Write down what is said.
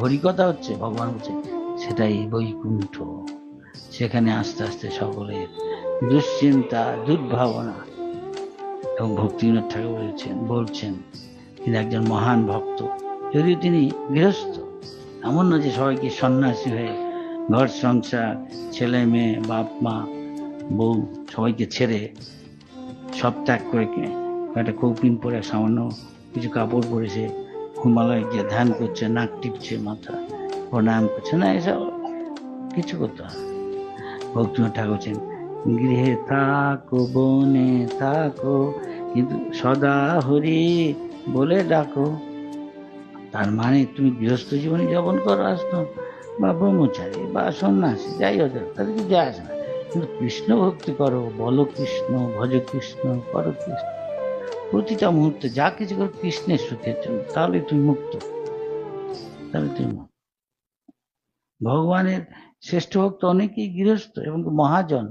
হরিকথা হচ্ছে, ভগবান বলছে সেটাই বৈকুণ্ঠ। সেখানে আস্তে আস্তে সকলের দুশ্চিন্তা, দুর্ভাবনা। এবং ভক্তিবিনোদ ঠাকুর বলছেন তিনি একজন মহান ভক্ত, যদিও তিনি গৃহস্থ। এমন না যে সবাইকে সন্ন্যাসী হয়ে ঘর সংসার, ছেলে মেয়ে, বাপ মা, বউ সবাইকে ছেড়ে সব ত্যাগ করে একটা কৌপিন পরে সামান্য কিছু কাপড় পরেছে হিমালয়ে গিয়ে ধ্যান করছে, নাক টিপছে, মাথা প্রণাম করছে না, এসব কিছু করতে হয়। ভক্তিনাথ ঠাকুর বলছেন গৃহে থাকো বনে থাকো কিন্তু সদা হরি বলে ডাকো। তার মানে তুমি গৃহস্থ জীবনে যাপন করো আসতো, বা ব্রহ্মচারী বা সন্ন্যাসী, যাই হোক তাদের কিছু যায় আসে না, কিন্তু কৃষ্ণ ভক্তি করো, বলো কৃষ্ণ, ভজ কৃষ্ণ, করো কৃষ্ণ। প্রতিটা মুহূর্তে যা কিছু করো কৃষ্ণের সুখের জন্য, তাহলে তুমি মুক্ত, তাহলে তুমি মুক্ত। ভগবানের শ্রেষ্ঠ ভক্ত অনেকেই গৃহস্থ এবং মহাজন,